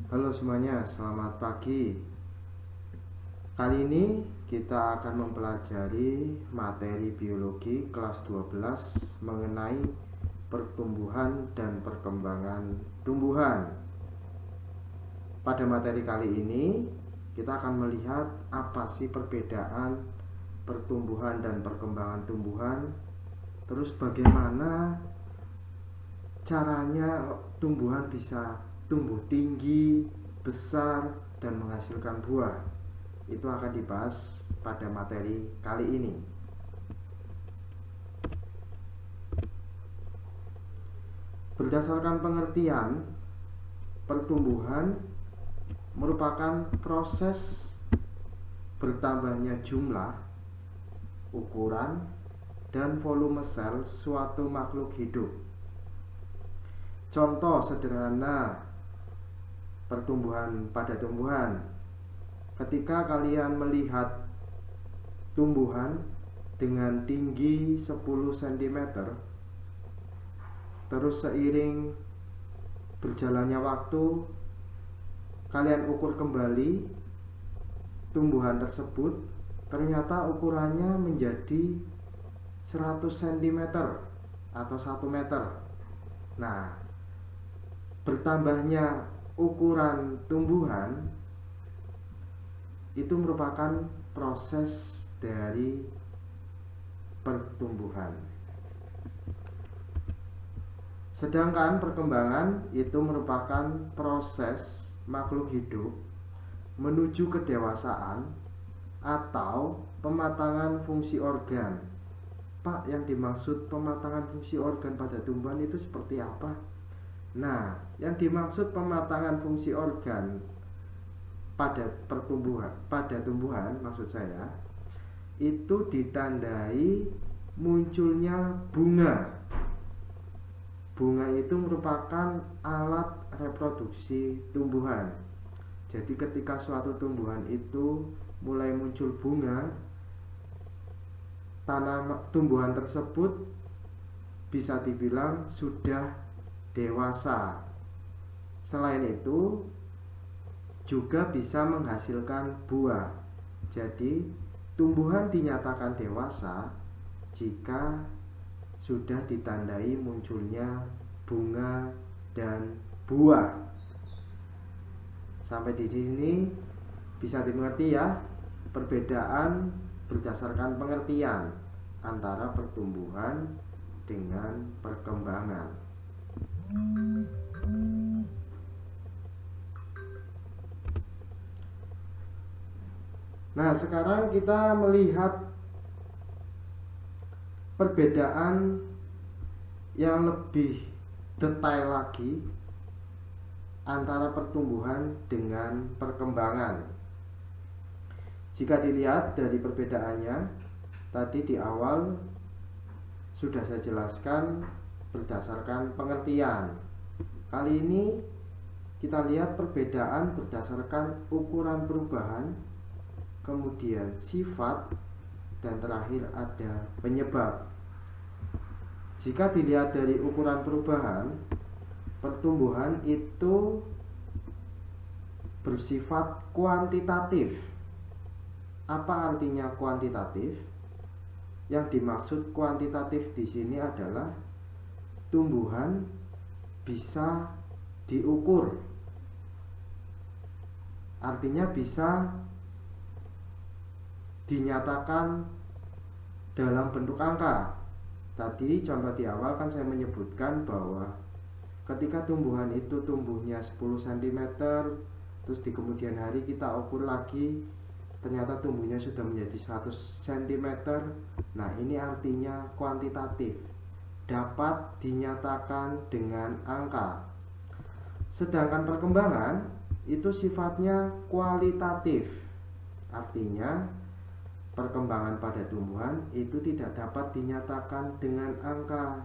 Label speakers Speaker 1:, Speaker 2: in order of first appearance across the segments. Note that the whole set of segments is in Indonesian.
Speaker 1: Halo semuanya, selamat pagi. Kali ini kita akan mempelajari materi biologi kelas 12 mengenai pertumbuhan dan perkembangan tumbuhan. Pada materi kali ini kita akan melihat apa sih perbedaan pertumbuhan dan perkembangan tumbuhan, terus bagaimana caranya tumbuhan bisa tumbuh tinggi, besar, dan menghasilkan buah. Itu akan dibahas pada materi kali ini. Berdasarkan pengertian, pertumbuhan merupakan proses bertambahnya jumlah, ukuran, dan volume sel suatu makhluk hidup. Contoh sederhana pertumbuhan pada tumbuhan. Ketika kalian melihat tumbuhan dengan tinggi 10 cm, terus seiring berjalannya waktu kalian ukur kembali tumbuhan tersebut, ternyata ukurannya menjadi 100 cm atau 1 meter. Nah, bertambahnya ukuran tumbuhan itu merupakan proses dari pertumbuhan. Sedangkan perkembangan itu merupakan proses makhluk hidup menuju kedewasaan atau pematangan fungsi organ. Pak, yang dimaksud pematangan fungsi organ pada tumbuhan itu seperti apa? Nah, yang dimaksud pematangan fungsi organ pada tumbuhan maksud saya itu ditandai munculnya bunga. Bunga itu merupakan alat reproduksi tumbuhan. Jadi ketika suatu tumbuhan itu mulai muncul bunga, tumbuhan tersebut bisa dibilang sudah dewasa. Selain itu juga bisa menghasilkan buah. Jadi tumbuhan dinyatakan dewasa jika sudah ditandai munculnya bunga dan buah. Sampai di sini bisa dimengerti ya perbedaan berdasarkan pengertian antara pertumbuhan dengan perkembangan. Nah, sekarang kita melihat perbedaan yang lebih detail lagi antara pertumbuhan dengan perkembangan. Jika dilihat dari perbedaannya, tadi di awal sudah saya jelaskan berdasarkan pengertian. Kali ini kita lihat perbedaan berdasarkan ukuran perubahan, kemudian sifat, dan terakhir ada penyebab. Jika dilihat dari ukuran perubahan, pertumbuhan itu bersifat kuantitatif. Apa artinya kuantitatif? Yang dimaksud kuantitatif di sini adalah tumbuhan bisa diukur. Artinya bisa dinyatakan dalam bentuk angka. Tadi contoh di awal kan saya menyebutkan bahwa ketika tumbuhan itu tumbuhnya 10 cm, terus di kemudian hari kita ukur lagi, ternyata tumbuhnya sudah menjadi 100 cm. Nah, ini artinya kuantitatif, dapat dinyatakan dengan angka. Sedangkan perkembangan itu sifatnya kualitatif. Artinya perkembangan pada tumbuhan itu tidak dapat dinyatakan dengan angka.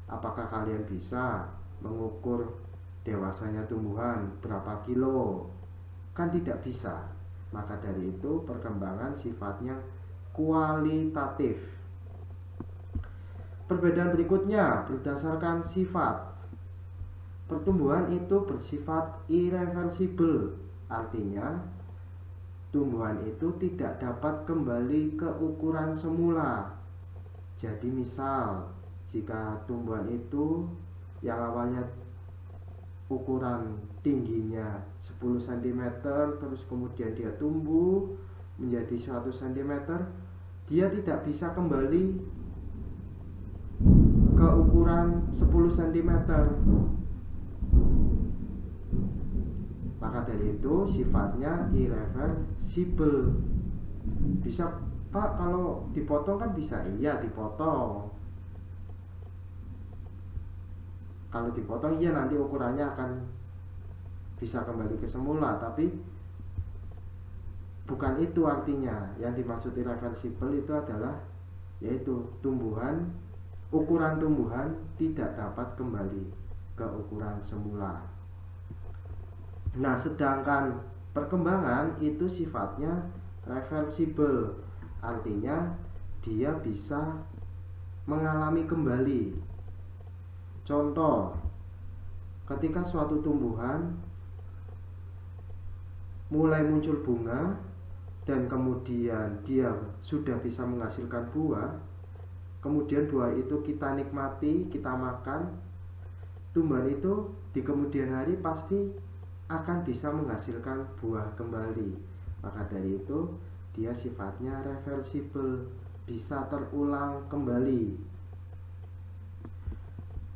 Speaker 1: Apakah kalian bisa mengukur dewasanya tumbuhan berapa kilo? Kan tidak bisa. Maka dari itu perkembangan sifatnya kualitatif. Perbedaan berikutnya berdasarkan sifat. pertumbuhan itu bersifat irreversibel, artinya tumbuhan itu tidak dapat kembali ke ukuran semula. Jadi misal jika tumbuhan itu yang awalnya ukuran tingginya 10 cm terus kemudian dia tumbuh menjadi 100 cm, dia tidak bisa kembali ke ukuran 10 cm. Maka dari itu sifatnya irreversibel. Bisa, Pak, kalau dipotong kan bisa? Iya, dipotong. Kalau dipotong iya nanti ukurannya akan bisa kembali ke semula, tapi bukan itu artinya. Yang dimaksud irreversibel itu adalah yaitu ukuran tumbuhan tidak dapat kembali ke ukuran semula. Nah, sedangkan perkembangan itu sifatnya reversibel, artinya dia bisa mengalami kembali. Contoh, ketika suatu tumbuhan mulai muncul bunga dan kemudian dia sudah bisa menghasilkan buah, kemudian buah itu kita nikmati, kita makan, tumbuhan itu di kemudian hari pasti akan bisa menghasilkan buah kembali. Maka dari itu dia sifatnya reversibel, bisa terulang kembali.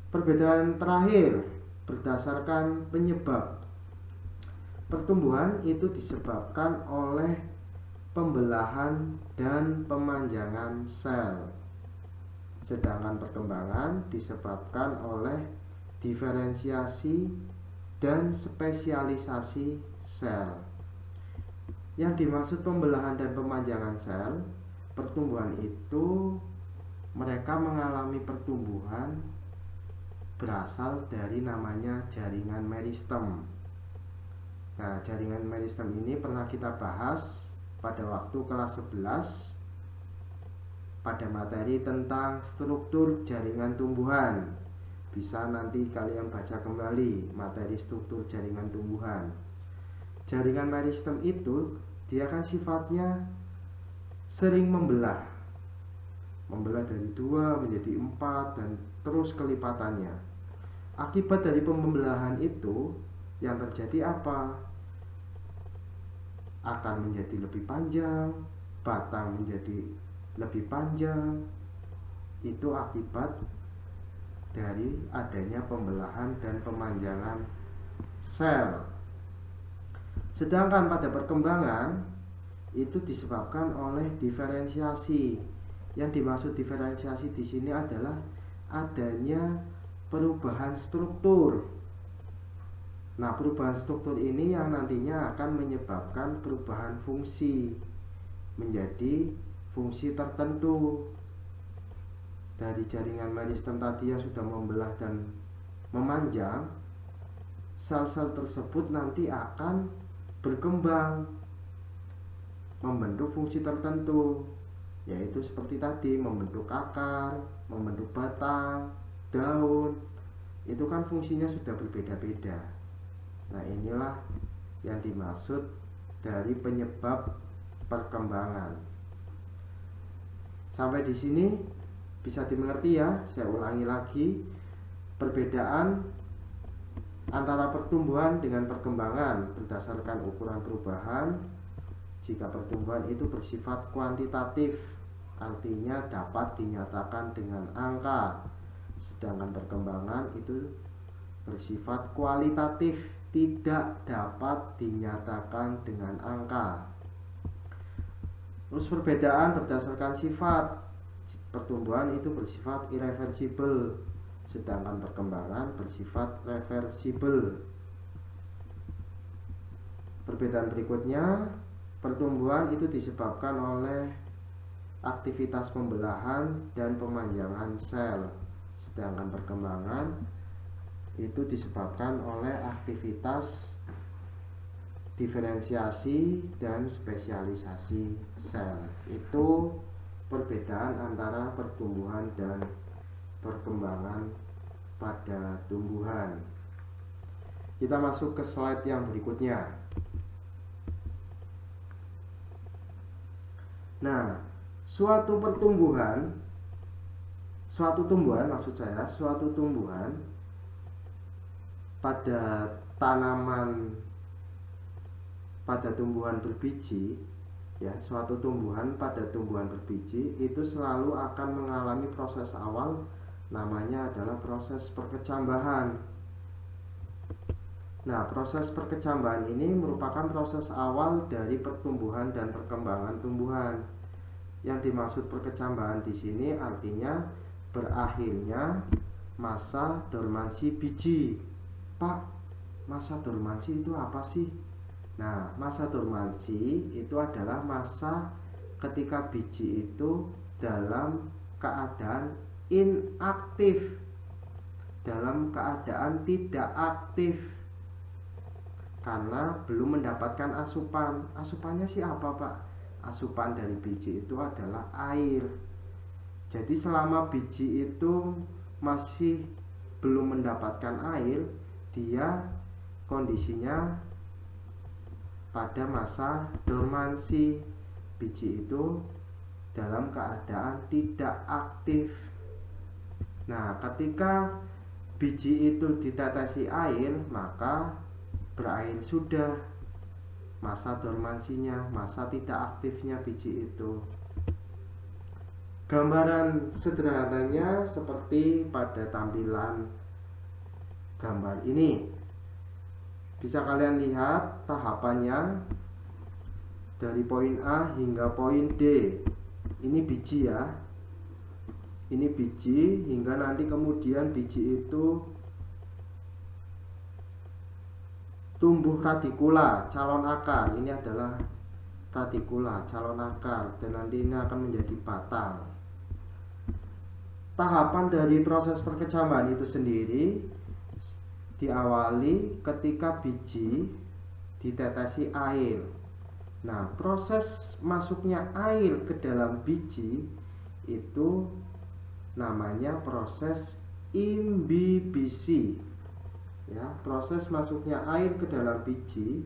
Speaker 1: Perbedaan terakhir berdasarkan penyebab. Pertumbuhan itu disebabkan oleh pembelahan dan pemanjangan sel, sedangkan perkembangan disebabkan oleh diferensiasi dan spesialisasi sel. Yang dimaksud pembelahan dan pemanjangan sel, pertumbuhan itu mereka mengalami pertumbuhan berasal dari namanya jaringan meristem. Nah, jaringan meristem ini pernah kita bahas pada waktu kelas 11 pada materi tentang struktur jaringan tumbuhan. Bisa nanti kalian baca kembali materi struktur jaringan tumbuhan. Jaringan meristem itu dia kan sifatnya sering membelah dari 2 menjadi 4 dan terus kelipatannya. Akibat dari pembelahan itu yang terjadi apa? Akan menjadi lebih panjang, batang menjadi lebih panjang. Itu akibat dari adanya pembelahan dan pemanjangan sel. Sedangkan pada perkembangan itu disebabkan oleh diferensiasi. Yang dimaksud diferensiasi di sini adalah adanya perubahan struktur. Nah, perubahan struktur ini yang nantinya akan menyebabkan perubahan fungsi menjadi fungsi tertentu. Dari jaringan meristem tadi yang sudah membelah dan memanjang, sel-sel tersebut nanti akan berkembang membentuk fungsi tertentu, yaitu seperti tadi membentuk akar, membentuk batang, daun. Itu kan fungsinya sudah berbeda-beda. Nah, inilah yang dimaksud dari penyebab perkembangan. Sampai di sini bisa dimengerti ya. Saya ulangi lagi, perbedaan antara pertumbuhan dengan perkembangan berdasarkan ukuran perubahan. Jika pertumbuhan itu bersifat kuantitatif, artinya dapat dinyatakan dengan angka, sedangkan perkembangan itu bersifat kualitatif, tidak dapat dinyatakan dengan angka. Terus perbedaan berdasarkan sifat. Pertumbuhan itu bersifat irreversibel, sedangkan perkembangan bersifat reversibel. Perbedaan berikutnya, pertumbuhan itu disebabkan oleh aktivitas pembelahan dan pemanjangan sel, sedangkan perkembangan itu disebabkan oleh aktivitas diferensiasi dan spesialisasi sel. Itu perbedaan antara pertumbuhan dan perkembangan pada tumbuhan. Kita masuk ke slide yang berikutnya. Nah, suatu tumbuhan pada tanaman, pada tumbuhan berbiji, ya, suatu tumbuhan pada tumbuhan berbiji itu selalu akan mengalami proses awal, namanya adalah proses perkecambahan. Nah, proses perkecambahan ini merupakan proses awal dari pertumbuhan dan perkembangan tumbuhan. Yang dimaksud perkecambahan di sini artinya berakhirnya masa dormansi biji. Pak, masa dormansi itu apa sih? Nah, masa dormansi itu adalah masa ketika biji itu dalam keadaan inaktif, dalam keadaan tidak aktif, karena belum mendapatkan asupan. Asupannya sih apa, Pak? Asupan dari biji itu adalah air. Jadi selama biji itu masih belum mendapatkan air, dia kondisinya pada masa dormansi. Biji itu dalam keadaan tidak aktif. Nah, ketika biji itu ditetesi air, maka berakhir sudah masa dormansinya, masa tidak aktifnya biji itu. Gambaran sederhananya seperti pada tampilan gambar ini. Bisa kalian lihat tahapannya dari poin A hingga poin D. Ini biji ya. Ini biji hingga nanti kemudian biji itu tumbuh radikula, calon akar. Ini adalah radikula, calon akar, dan nanti ini akan menjadi batang. Tahapan dari proses perkecambahan itu sendiri diawali ketika biji ditetesi air. Nah, proses masuknya air ke dalam biji itu namanya proses imbibisi. Ya, proses masuknya air ke dalam biji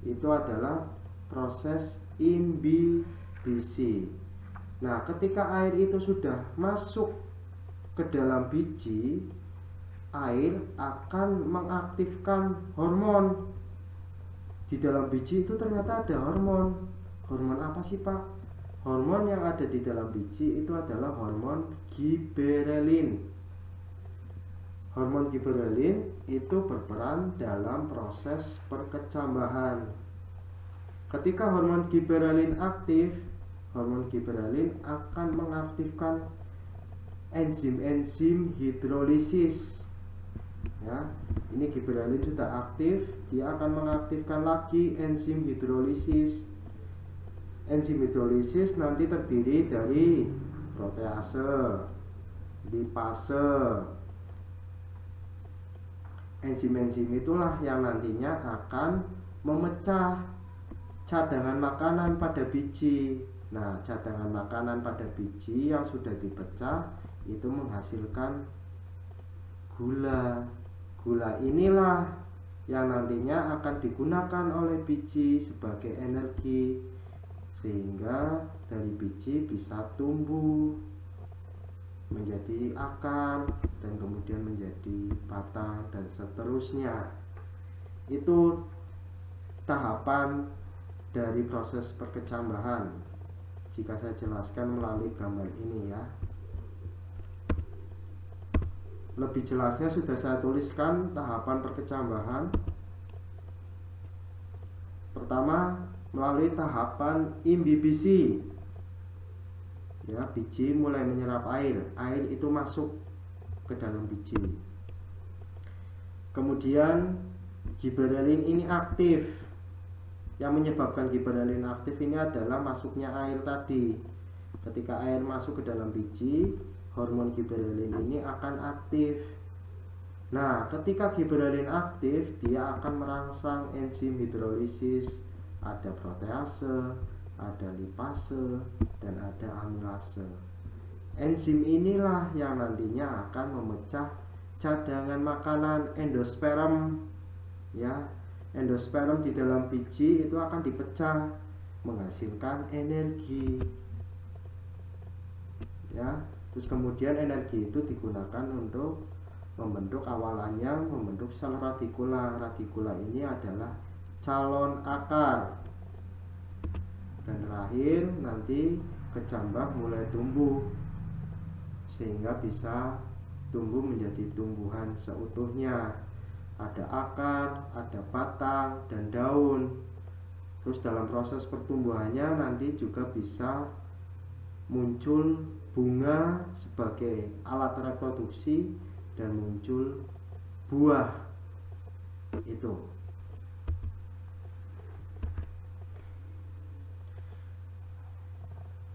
Speaker 1: itu adalah proses imbibisi. Nah, ketika air itu sudah masuk ke dalam biji, air akan mengaktifkan hormon. Di dalam biji itu ternyata ada hormon. Hormon apa sih, Pak? Hormon yang ada di dalam biji itu adalah hormon giberelin. Hormon giberelin itu berperan dalam proses perkecambahan. Ketika hormon giberelin aktif, hormon giberelin akan mengaktifkan enzim-enzim hidrolisis. Ya, ini giberelin sudah aktif, dia akan mengaktifkan lagi enzim hidrolisis. Enzim hidrolisis nanti terdiri dari protease, lipase. Enzim-enzim itulah yang nantinya akan memecah cadangan makanan pada biji. Nah, cadangan makanan pada biji yang sudah dipecah itu menghasilkan gula. Gula inilah yang nantinya akan digunakan oleh biji sebagai energi, sehingga dari biji bisa tumbuh menjadi akar dan kemudian menjadi batang dan seterusnya. Itu tahapan dari proses perkecambahan jika saya jelaskan melalui gambar ini ya. Lebih jelasnya sudah saya tuliskan tahapan perkecambahan. Pertama, melalui tahapan imbibisi. Ya, biji mulai menyerap air. Air itu masuk ke dalam biji. Kemudian giberelin ini aktif. Yang menyebabkan giberelin aktif ini adalah masuknya air tadi. Ketika air masuk ke dalam biji, hormon giberelin ini akan aktif. Nah, ketika giberelin aktif, dia akan merangsang enzim hidrolisis. Ada protease, ada lipase, dan ada amilase. Enzim inilah yang nantinya akan memecah cadangan makanan endosperm ya. Endosperm di dalam biji itu akan dipecah menghasilkan energi, ya. Terus kemudian energi itu digunakan untuk membentuk, awalannya membentuk sel radikula. Radikula ini adalah calon akar, dan terakhir nanti kecambah mulai tumbuh sehingga bisa tumbuh menjadi tumbuhan seutuhnya. Ada akar, ada batang, dan daun. Terus dalam proses pertumbuhannya nanti juga bisa muncul bunga sebagai alat reproduksi dan muncul buah. Itu.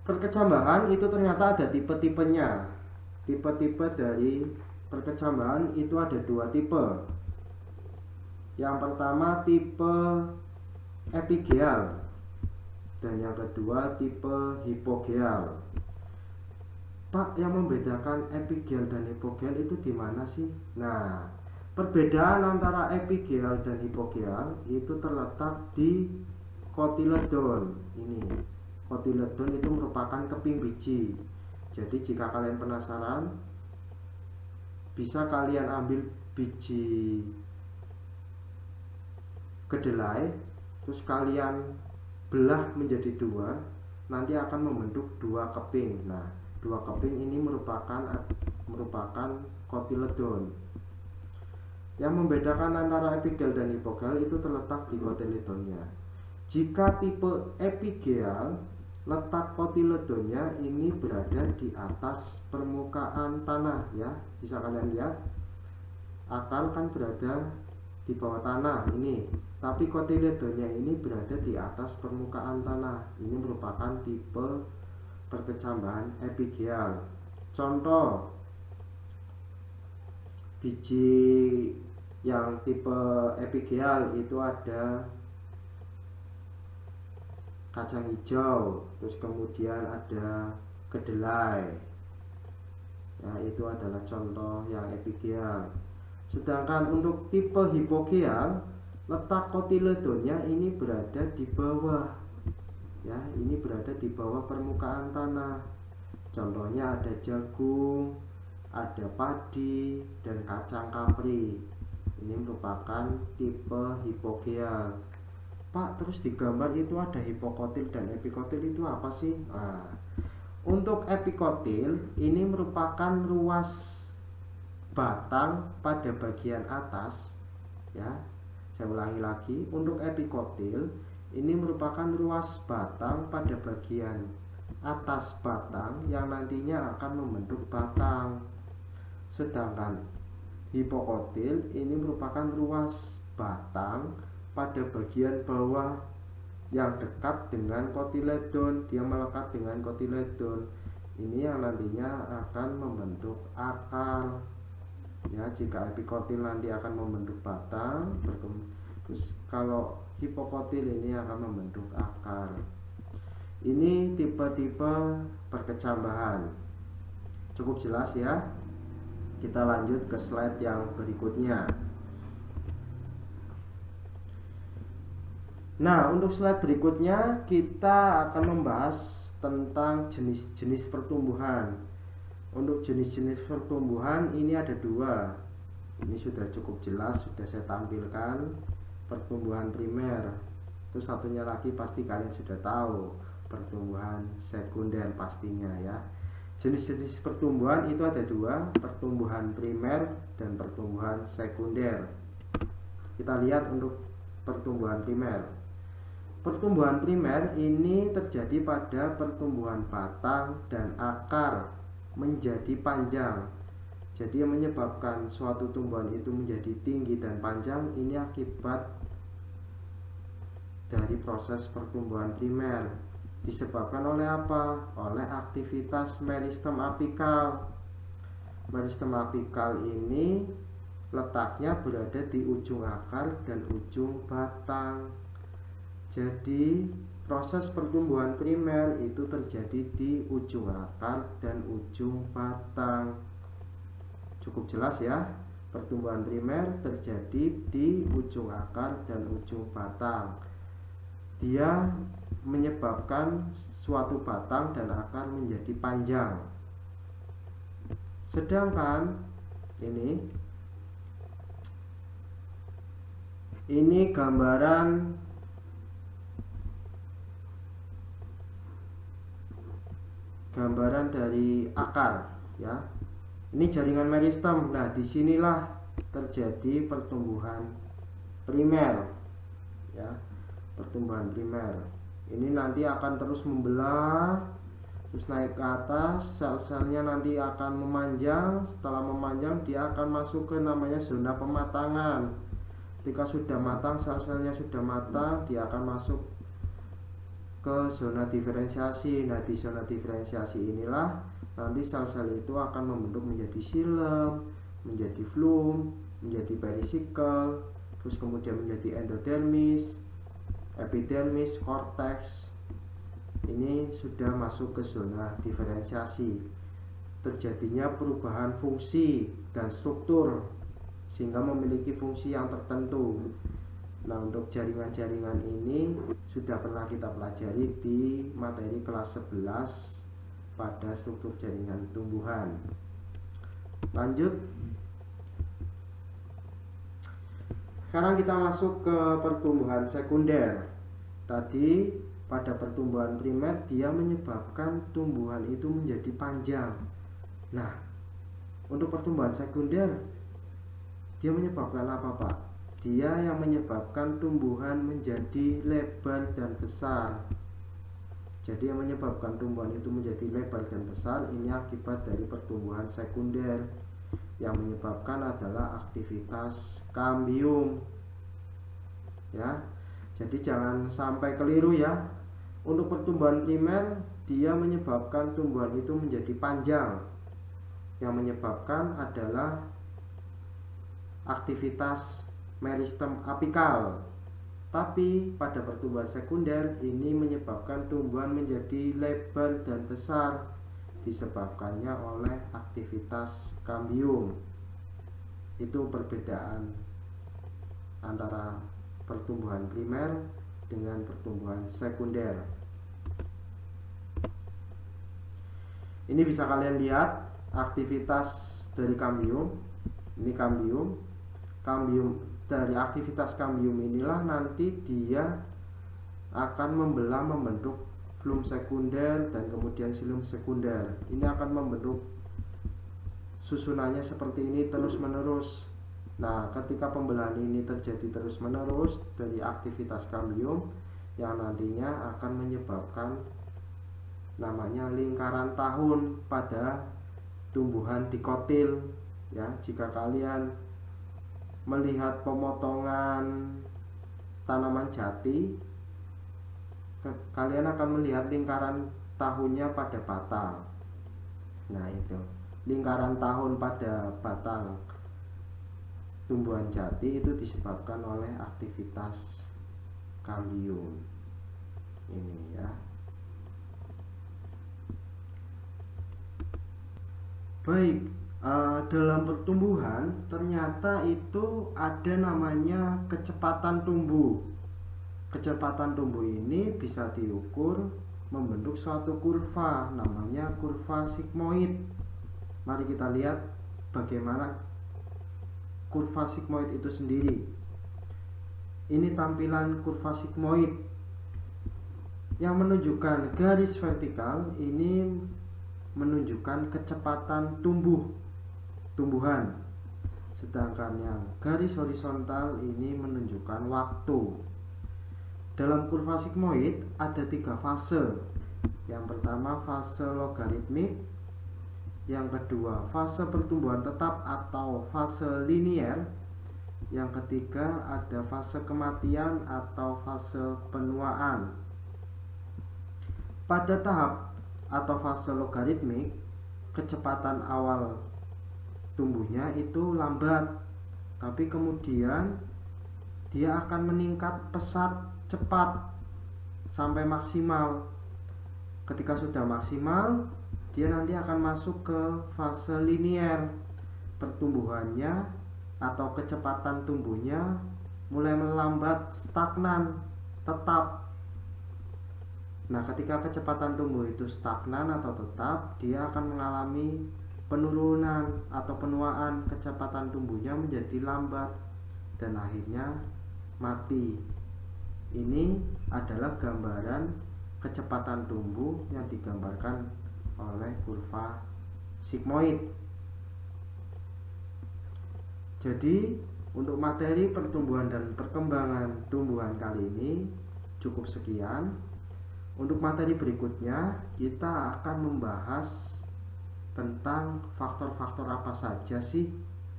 Speaker 1: Perkecambahan itu ternyata ada tipe-tipenya. Tipe-tipe dari perkecambahan itu ada 2 tipe. Yang pertama tipe epigeal, dan yang kedua tipe hipogeal. Pak, yang membedakan epigeal dan hipogeal itu di mana sih? Nah, perbedaan antara epigeal dan hipogeal itu terletak di kotiledon. Ini, kotiledon itu merupakan keping biji. Jadi jika kalian penasaran, bisa kalian ambil biji kedelai, terus kalian belah menjadi 2, nanti akan membentuk 2 keping. Nah, 2 keping ini merupakan kotiledon. Yang membedakan antara epigeal dan hipogeal itu terletak di kotiledonnya. Jika tipe epigeal, letak kotiledonnya ini berada di atas permukaan tanah, ya. Bisa kalian lihat, akar kan berada di bawah tanah ini, tapi kotiledonnya ini berada di atas permukaan tanah. Ini merupakan tipe perkecambahan epigeal. Contoh biji yang tipe epigeal itu ada kacang hijau, terus kemudian ada kedelai. Nah, itu adalah contoh yang epigeal. Sedangkan untuk tipe hipogeal, letak kotiledonnya ini berada di bawah, ya. Ini berada di bawah permukaan tanah. Contohnya ada jagung, ada padi, dan kacang kapri. Ini merupakan tipe hipogeal. Pak, terus di gambar itu ada hipokotil dan epikotil, itu apa sih? Nah, untuk epikotil ini merupakan ruas batang pada bagian atas, ya. Saya ulangi lagi, untuk epikotil ini merupakan ruas batang pada bagian atas batang yang nantinya akan membentuk batang. Sedangkan hipokotil ini merupakan ruas batang pada bagian bawah yang dekat dengan kotiledon. Dia melekat dengan kotiledon. Ini yang nantinya akan membentuk akar. Ya, jika epikotil nanti akan membentuk batang, terus kalau hipokotil ini akan membentuk akar. Ini tipe-tipe perkecambahan. Cukup jelas ya. Kita lanjut ke slide yang berikutnya. Nah, untuk slide berikutnya kita akan membahas tentang jenis-jenis pertumbuhan. Untuk jenis-jenis pertumbuhan ini ada 2. Ini sudah cukup jelas, sudah saya tampilkan. Pertumbuhan primer. Terus satunya lagi pasti kalian sudah tahu, pertumbuhan sekunder pastinya, ya. Jenis-jenis pertumbuhan itu ada 2, pertumbuhan primer dan pertumbuhan sekunder. Kita lihat untuk pertumbuhan primer. Pertumbuhan primer ini terjadi pada pertumbuhan batang dan akar menjadi panjang. Jadi yang menyebabkan suatu tumbuhan itu menjadi tinggi dan panjang ini akibat dari proses pertumbuhan primer. Disebabkan oleh apa? Oleh aktivitas meristem apikal. Meristem apikal ini letaknya berada di ujung akar dan ujung batang. Jadi proses pertumbuhan primer itu terjadi di ujung akar dan ujung batang. Cukup jelas ya. Pertumbuhan primer terjadi di ujung akar dan ujung batang. Dia menyebabkan suatu batang dan akar menjadi panjang. Sedangkan ini gambaran dari akar ya. Ini jaringan meristem. Nah, disinilah terjadi pertumbuhan primer ya. Pertumbuhan primer ini nanti akan terus membelah, terus naik ke atas, sel-selnya nanti akan memanjang. Setelah memanjang, dia akan masuk ke namanya zona pematangan. Ketika sudah matang, sel-selnya sudah matang, dia akan masuk ke zona diferensiasi. Nah, di zona diferensiasi inilah nanti sel-sel itu akan membentuk menjadi xilem, menjadi flum, menjadi perisikkel, terus kemudian menjadi endodermis, epidermis, korteks. Ini sudah masuk ke zona diferensiasi. Terjadinya perubahan fungsi dan struktur sehingga memiliki fungsi yang tertentu. Nah, untuk jaringan-jaringan ini sudah pernah kita pelajari di materi kelas 11 pada struktur jaringan tumbuhan. Lanjut. Sekarang kita masuk ke pertumbuhan sekunder. Tadi pada pertumbuhan primer dia menyebabkan tumbuhan itu menjadi panjang. Nah, untuk pertumbuhan sekunder dia menyebabkan apa, Pak? Dia yang menyebabkan tumbuhan menjadi lebar dan besar. Jadi yang menyebabkan tumbuhan itu menjadi lebar dan besar ini akibat dari pertumbuhan sekunder. Yang menyebabkan adalah aktivitas kambium ya. Jadi jangan sampai keliru ya. Untuk pertumbuhan primer dia menyebabkan tumbuhan itu menjadi panjang. Yang menyebabkan adalah aktivitas meristem apikal. Tapi pada pertumbuhan sekunder ini menyebabkan tumbuhan menjadi lebar dan besar, disebabkannya oleh aktivitas kambium. Itu perbedaan antara pertumbuhan primer dengan pertumbuhan sekunder. Ini bisa kalian lihat aktivitas dari kambium. Ini kambium. Dari aktivitas kambium inilah nanti dia akan membentuk flum sekunder dan kemudian xilem sekunder. Ini akan membentuk susunannya seperti ini terus menerus. Nah, ketika pembelahan ini terjadi terus menerus dari aktivitas kambium yang nantinya akan menyebabkan namanya lingkaran tahun pada tumbuhan dikotil ya. Jika kalian melihat pemotongan tanaman jati, kalian akan melihat lingkaran tahunnya pada batang. Nah, itu lingkaran tahun pada batang tumbuhan jati itu disebabkan oleh aktivitas kambium ini ya. Baik, dalam pertumbuhan ternyata itu ada namanya kecepatan tumbuh. Kecepatan tumbuh ini bisa diukur membentuk suatu kurva, namanya kurva sigmoid. Mari kita lihat bagaimana kurva sigmoid itu sendiri. Ini tampilan kurva sigmoid yang menunjukkan garis vertikal ini menunjukkan kecepatan tumbuhan, sedangkan yang garis horizontal ini menunjukkan waktu. Dalam kurva sigmoid ada 3 fase. Yang pertama fase logaritmik, yang kedua fase pertumbuhan tetap atau fase linier, yang ketiga ada fase kematian atau fase penuaan. Pada tahap atau fase logaritmik, kecepatan awal tumbuhnya itu lambat, tapi kemudian dia akan meningkat pesat cepat sampai maksimal. Ketika sudah maksimal, dia nanti akan masuk ke fase linier. Pertumbuhannya atau kecepatan tumbuhnya mulai melambat, stagnan, tetap. Nah, ketika kecepatan tumbuh itu stagnan atau tetap, dia akan mengalami penurunan atau penuaan, kecepatan tumbuhnya menjadi lambat dan akhirnya mati. Ini adalah gambaran kecepatan tumbuh yang digambarkan oleh kurva sigmoid. Jadi untuk materi pertumbuhan dan perkembangan tumbuhan kali ini cukup sekian. Untuk materi berikutnya kita akan membahas tentang faktor-faktor apa saja sih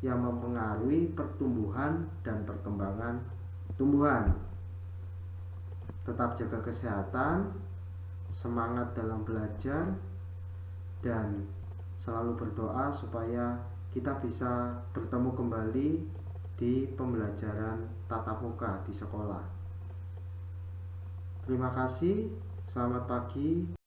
Speaker 1: yang mempengaruhi pertumbuhan dan perkembangan tumbuhan. Tetap jaga kesehatan, semangat dalam belajar, dan selalu berdoa supaya kita bisa bertemu kembali di pembelajaran tatap muka di sekolah. Terima kasih, selamat pagi.